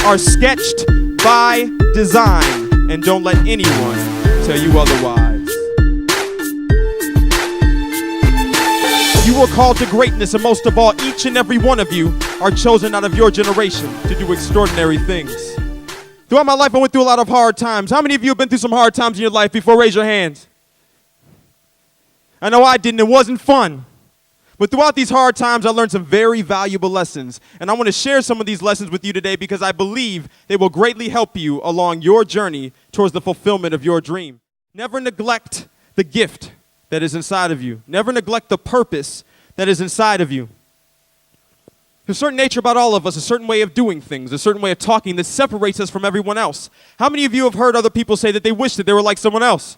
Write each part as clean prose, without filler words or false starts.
are sketched by design, and don't let anyone tell you otherwise. You were called to greatness, and most of all, each and every one of you are chosen out of your generation to do extraordinary things. Throughout my life, I went through a lot of hard times. How many of you have been through some hard times in your life before? Raise your hands. I know I didn't. It wasn't fun. But throughout these hard times, I learned some very valuable lessons. And I want to share some of these lessons with you today because I believe they will greatly help you along your journey towards the fulfillment of your dream. Never neglect the gift that is inside of you. Never neglect the purpose that is inside of you. There's a certain nature about all of us, a certain way of doing things, a certain way of talking that separates us from everyone else. How many of you have heard other people say that they wish that they were like someone else?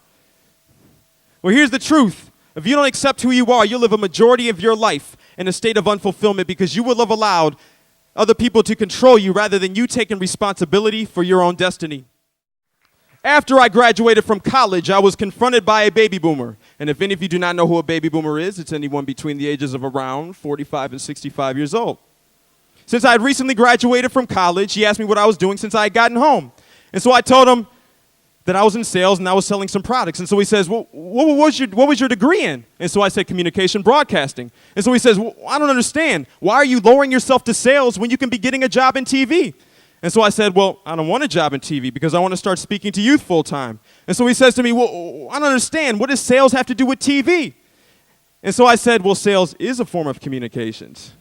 Well, here's the truth. If you don't accept who you are, you'll live a majority of your life in a state of unfulfillment because you will have allowed other people to control you rather than you taking responsibility for your own destiny. After I graduated from college, I was confronted by a baby boomer. And if any of you do not know who a baby boomer is, it's anyone between the ages of around 45 and 65 years old. Since I had recently graduated from college, he asked me what I was doing since I had gotten home. And so I told him that I was in sales and I was selling some products. And so he says, well, what was your degree in? And so I said, communication broadcasting. And so he says, well, I don't understand. Why are you lowering yourself to sales when you can be getting a job in TV? And so I said, well, I don't want a job in TV because I want to start speaking to youth full time. And so he says to me, well, I don't understand. What does sales have to do with TV? And so I said, well, sales is a form of communications.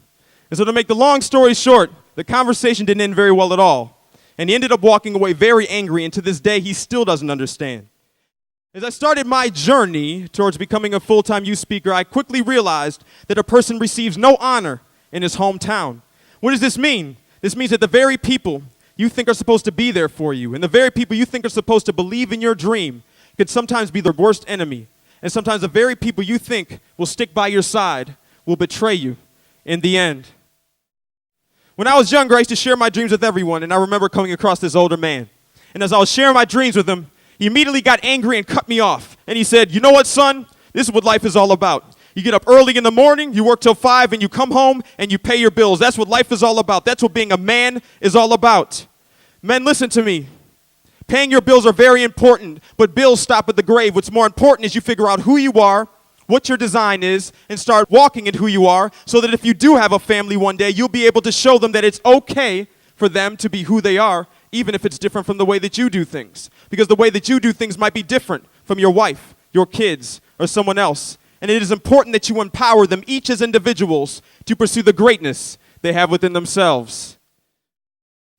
And so to make the long story short, the conversation didn't end very well at all. And he ended up walking away very angry, and to this day, he still doesn't understand. As I started my journey towards becoming a full-time youth speaker, I quickly realized that a person receives no honor in his hometown. What does this mean? This means that the very people you think are supposed to be there for you and the very people you think are supposed to believe in your dream could sometimes be the worst enemy. And sometimes the very people you think will stick by your side will betray you in the end. When I was younger, I used to share my dreams with everyone, and I remember coming across this older man. And as I was sharing my dreams with him, he immediately got angry and cut me off. And he said, you know what, son? This is what life is all about. You get up early in the morning, you work till 5, and you come home and you pay your bills. That's what life is all about. That's what being a man is all about. Men, listen to me. Paying your bills are very important, but bills stop at the grave. What's more important is you figure out who you are, what your design is, and start walking in who you are so that if you do have a family one day, you'll be able to show them that it's okay for them to be who they are, even if it's different from the way that you do things. Because the way that you do things might be different from your wife, your kids, or someone else. And it is important that you empower them, each as individuals, to pursue the greatness they have within themselves.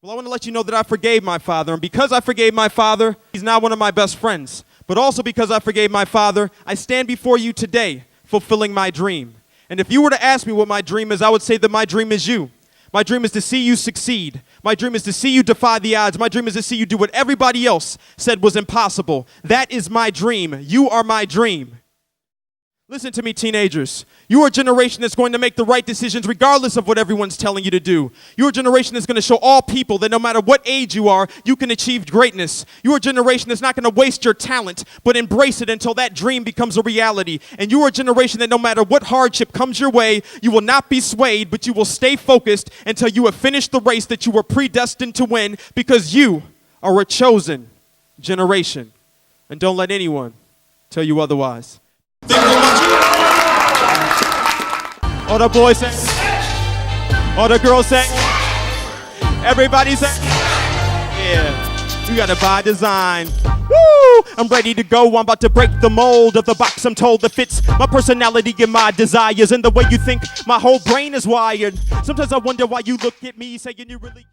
Well, I want to let you know that I forgave my father. And because I forgave my father, he's now one of my best friends. But also because I forgave my father, I stand before you today fulfilling my dream. And if you were to ask me what my dream is, I would say that my dream is you. My dream is to see you succeed. My dream is to see you defy the odds. My dream is to see you do what everybody else said was impossible. That is my dream. You are my dream. Listen to me, teenagers. You are a generation that's going to make the right decisions regardless of what everyone's telling you to do. You're a generation that's going to show all people that no matter what age you are, you can achieve greatness. You're a generation that's not going to waste your talent, but embrace it until that dream becomes a reality. And you are a generation that no matter what hardship comes your way, you will not be swayed, but you will stay focused until you have finished the race that you were predestined to win, because you are a chosen generation. And don't let anyone tell you otherwise. All the boys say, all the girls say, everybody say, yeah, you gotta buy design. Woo! I'm ready to go, I'm about to break the mold of the box I'm told that fits my personality and my desires and the way you think my whole brain is wired. Sometimes I wonder why you look at me saying you really